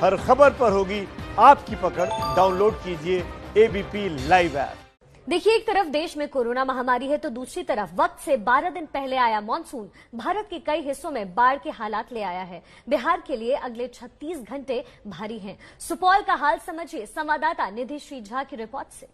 हर खबर पर होगी आपकी पकड़। डाउनलोड कीजिए एबीपी लाइव ऐप। देखिए, एक तरफ देश में कोरोना महामारी है तो दूसरी तरफ वक्त से 12 दिन पहले आया मानसून भारत के कई हिस्सों में बाढ़ के हालात ले आया है। बिहार के लिए अगले 36 घंटे भारी हैं। सुपौल का हाल समझिए संवाददाता निधि श्री झा की रिपोर्ट से।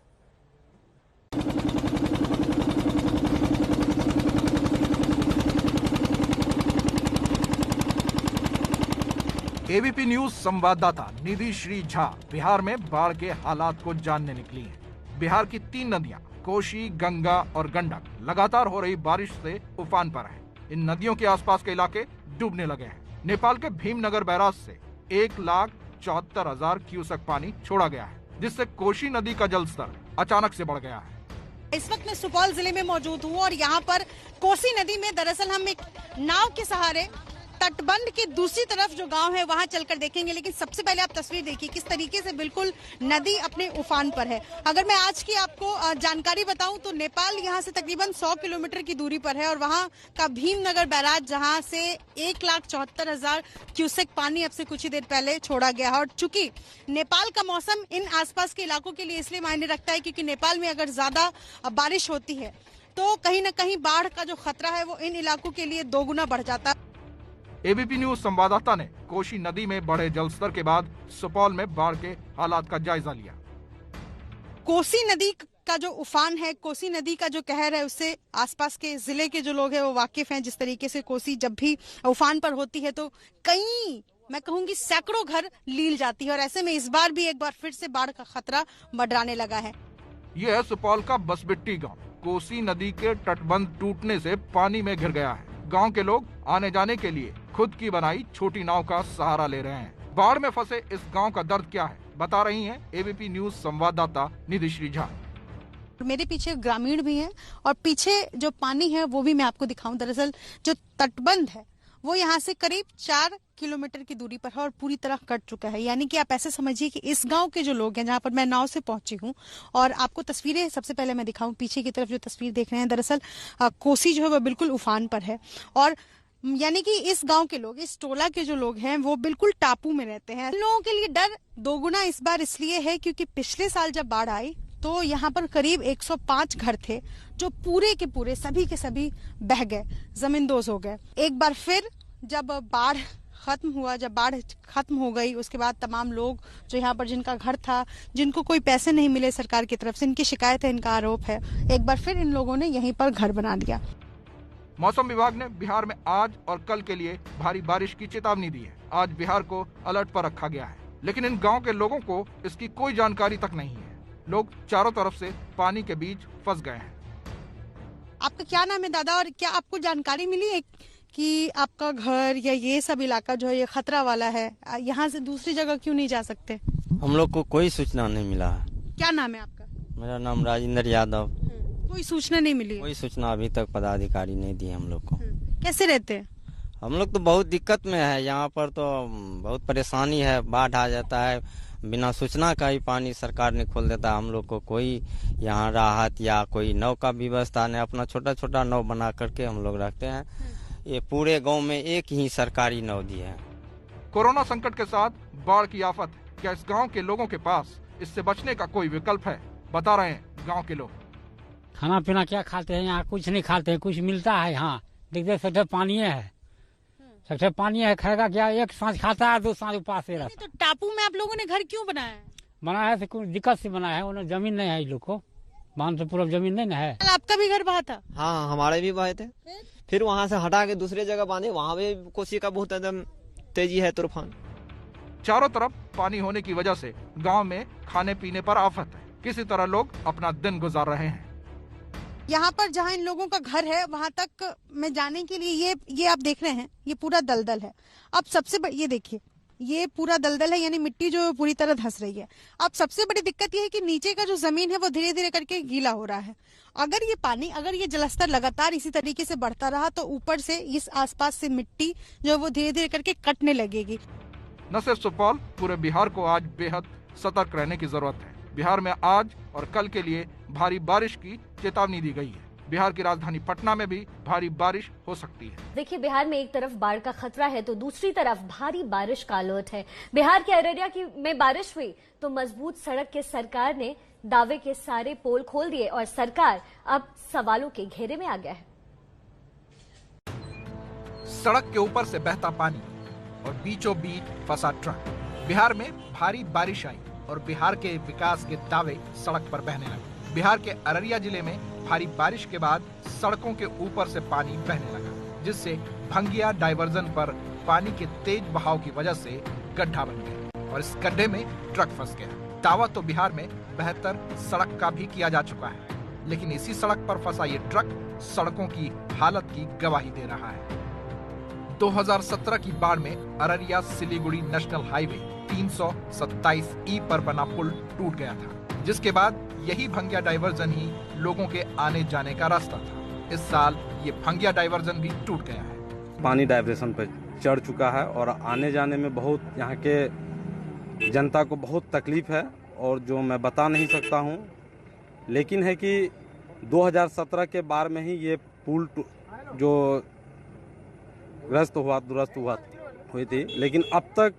एबीपी न्यूज संवाददाता निधि श्री झा बिहार में बाढ़ के हालात को जानने निकली हैं। बिहार की 3 नदियां कोसी, गंगा और गंडक लगातार हो रही बारिश से उफान पर हैं। इन नदियों के आसपास के इलाके डूबने लगे हैं। नेपाल के भीमनगर बैराज से 1,74,000 क्यूसेक पानी छोड़ा गया है, जिससे कोसी नदी का जलस्तर अचानक से बढ़ गया है। इस वक्त मैं सुपौल जिले में मौजूद हूँ और यहाँ पर कोसी नदी में दरअसल हम एक नाव के सहारे तटबंध के दूसरी तरफ जो गांव है वहां चलकर देखेंगे। लेकिन सबसे पहले आप तस्वीर देखिए किस तरीके से बिल्कुल नदी अपने उफान पर है। अगर मैं आज की आपको जानकारी बताऊं तो नेपाल यहां से तकरीबन 100 किलोमीटर की दूरी पर है और वहां का भीमनगर बैराज जहां से 1,74,000 क्यूसेक पानी अब से कुछ ही देर पहले छोड़ा गया है। और चूंकि नेपाल का मौसम इन आसपास के इलाकों के लिए इसलिए मायने रखता है क्योंकि नेपाल में अगर ज्यादा बारिश होती है तो कहीं न कहीं बाढ़ का जो खतरा है वो इन इलाकों के लिए 2 गुना बढ़ जाता है। एबीपी न्यूज संवाददाता ने कोसी नदी में बढ़े जलस्तर के बाद सुपौल में बाढ़ के हालात का जायजा लिया। कोसी नदी का जो उफान है, कोसी नदी का जो कहर है, उससे आसपास के जिले के जो लोग हैं वो वाकिफ हैं। जिस तरीके से कोसी जब भी उफान पर होती है तो कई, मैं कहूंगी सैकड़ों घर लील जाती है और ऐसे में इस बार भी एक बार फिर से बाढ़ का खतरा मंडराने लगा है। यह है सुपौल का बसबिट्टी गाँव। कोसी नदी के तटबंध टूटने से पानी में घिर गया है। गांव के लोग आने जाने के लिए खुद की बनाई छोटी नाव का सहारा ले रहे हैं। बाढ़ में फंसे इस गांव का दर्द क्या है, बता रही हैं एबीपी न्यूज संवाददाता निधि श्री झा। मेरे पीछे ग्रामीण भी हैं और पीछे जो पानी है वो भी मैं आपको दिखाऊं। दरअसल जो तटबंध है वो यहाँ से करीब 4 किलोमीटर की दूरी पर है और पूरी तरह कट चुका है। यानी कि आप ऐसे समझिए कि इस गांव के जो लोग हैं, जहां पर मैं नाव से पहुंची हूं और आपको तस्वीरें सबसे पहले मैं दिखाऊं। पीछे की तरफ जो तस्वीर देख रहे हैं, दरअसल कोसी जो है वो बिल्कुल उफान पर है और यानी कि इस गांव के लोग, इस टोला के जो लोग हैं वो बिल्कुल टापू में रहते हैं। लोगों के लिए डर 2 गुना इस बार इसलिए है क्योंकि पिछले साल जब बाढ़ आई तो यहाँ पर करीब 105 घर थे जो पूरे के पूरे सभी के सभी बह गए, जमींदोज हो गए। एक बार फिर जब बाढ़ खत्म हुआ, जब बाढ़ खत्म हो गई, उसके बाद तमाम लोग जो यहाँ पर जिनका घर था, जिनको कोई पैसे नहीं मिले सरकार की तरफ से, इनकी शिकायत है, इनका आरोप है, एक बार फिर इन लोगों ने यहीं पर घर बना लिया। मौसम विभाग ने बिहार में आज और कल के लिए भारी बारिश की चेतावनी दी है। आज बिहार को अलर्ट पर रखा गया है, लेकिन इन गांव के लोगों को इसकी कोई जानकारी तक नहीं है। लोग चारों तरफ से पानी के बीच फंस गए हैं। आपका क्या नाम है दादा, और क्या आपको जानकारी मिली है कि आपका घर या ये सब इलाका जो है ये खतरा वाला है, यहाँ से दूसरी जगह क्यों नहीं जा सकते? हम लोग को कोई सूचना नहीं मिला है। क्या नाम है आपका? मेरा नाम राजेंद्र यादव। कोई सूचना नहीं मिली? कोई सूचना अभी तक पदाधिकारी नहीं दी हम लोग को। कैसे रहते हैं हम लोग? तो बहुत दिक्कत में है, यहाँ पर तो बहुत परेशानी है। बाढ़ आ जाता है, बिना सूचना का ही पानी सरकार ने खोल देता है। हम लोग को कोई यहाँ राहत या कोई नाव का व्यवस्था नहीं। अपना छोटा छोटा नाव बना करके हम लोग रखते हैं। ये पूरे गांव में एक ही सरकारी नाव दी है। कोरोना संकट के साथ बाढ़ की आफत, क्या इस गांव के लोगों के पास इससे बचने का कोई विकल्प है? बता रहे हैं गांव के लोग। खाना पीना क्या खाते हैं? यहाँ कुछ नहीं खाते हैं। कुछ मिलता है यहाँ, देखते सकते पानी है, सबसे पानी है, खाएगा क्या? एक सांझ खाता है, 2 सांझ उपास से रहता। तो टापू में आप लोगों ने घर क्यों बनाया है? बनाया है कुछ दिक्कत से बनाया है। उन्हें जमीन नहीं है, इन लोग को बांध से पूरा जमीन नहीं है। आपका भी घर बहा था? हाँ, हमारे भी बहे थे। फिर वहाँ से हटा के दूसरे जगह बांधे। वहाँ भी कोसी का बहुत एकदम तेजी है, तूफान। चारों तरफ पानी होने की वजह से गांव में खाने पीने पर आफत है। किसी तरह लोग अपना दिन गुजार रहे हैं। यहाँ पर जहाँ इन लोगों का घर है वहां तक मैं जाने के लिए ये आप देख रहे हैं, ये पूरा दलदल है। अब सबसे ये देखिए, ये पूरा दलदल है, यानी मिट्टी जो पूरी तरह धंस रही है। अब सबसे बड़ी दिक्कत ये है कि नीचे का जो जमीन है वो धीरे धीरे करके गीला हो रहा है। अगर ये पानी, अगर ये जलस्तर लगातार इसी तरीके से बढ़ता रहा तो ऊपर से इस आसपास से मिट्टी जो है वो धीरे धीरे करके कटने लगेगी। न सिर्फ सुपौल, पूरे बिहार को आज बेहद सतर्क रहने की जरूरत है। बिहार में आज और कल के लिए भारी बारिश की चेतावनी दी गई है। बिहार की राजधानी पटना में भी भारी बारिश हो सकती है। देखिए, बिहार में एक तरफ बाढ़ का खतरा है तो दूसरी तरफ भारी बारिश का अलर्ट है। बिहार के अररिया में बारिश हुई तो मजबूत सड़क के सरकार ने दावे के सारे पोल खोल दिए और सरकार अब सवालों के घेरे में आ गया है। सड़क के ऊपर से बहता पानी और बीचों बीच फंसा ट्रक। बिहार में भारी बारिश आई और बिहार के विकास के दावे सड़क पर बहने लगे। बिहार के अररिया जिले में भारी बारिश के बाद सड़कों के ऊपर से पानी बहने लगा, जिससे भंगिया डायवर्जन पर पानी के तेज बहाव की वजह से गड्ढा बन गया और इस गड्ढे में ट्रक फंस गया। दावा तो बिहार में बेहतर सड़क का भी किया जा चुका है, लेकिन इसी सड़क पर फंसा ये ट्रक सड़कों की हालत की गवाही दे रहा है। 2017 की बाढ़ में Araria Siliguri national highway 327E पर बना पुल टूट गया था, जिसके बाद यही भंगिया डायवर्जन ही लोगों के आने जाने का रास्ता था। इस साल ये भंगिया डायवर्जन भी टूट गया है। पानी डायवर्जन पर चढ़ चुका है और आने जाने में बहुत यहाँ के जनता को बहुत तकलीफ है और जो मैं बता नहीं सकता हूँ, लेकिन है कि 2017 के बार में ही ये पुल जो दुरुस्त हुई थी, लेकिन अब तक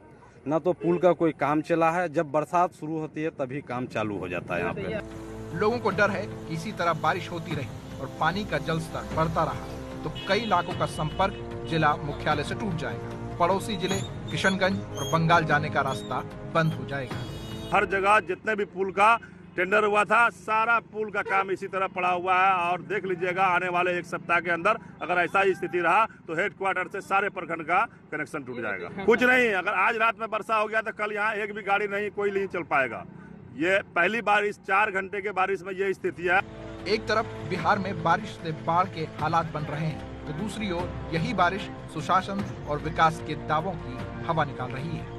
न तो पुल का कोई काम चला है। जब बरसात शुरू होती है तभी काम चालू हो जाता है यहाँ पे। लोगों को डर है कि इसी तरह बारिश होती रही और पानी का जल स्तर बढ़ता रहा तो कई इलाकों का संपर्क जिला मुख्यालय से टूट जाएगा। पड़ोसी जिले किशनगंज और बंगाल जाने का रास्ता बंद हो जाएगा। हर जगह जितने भी पुल का टेंडर हुआ था, सारा पुल का काम इसी तरह पड़ा हुआ है और देख लीजिएगा आने वाले एक सप्ताह के अंदर अगर ऐसा ही स्थिति रहा तो हेडक्वार्टर से सारे प्रखंड का कनेक्शन टूट जाएगा। कुछ नहीं, अगर आज रात में वर्षा हो गया तो कल यहाँ एक भी गाड़ी नहीं, कोई नहीं चल पाएगा। ये पहली बार इस 4 घंटे के बारिश में ये स्थिति है। एक तरफ बिहार में बारिश से बाढ़ के हालात बन रहे हैं तो दूसरी ओर यही बारिश सुशासन और विकास के दावों की हवा निकाल रही है।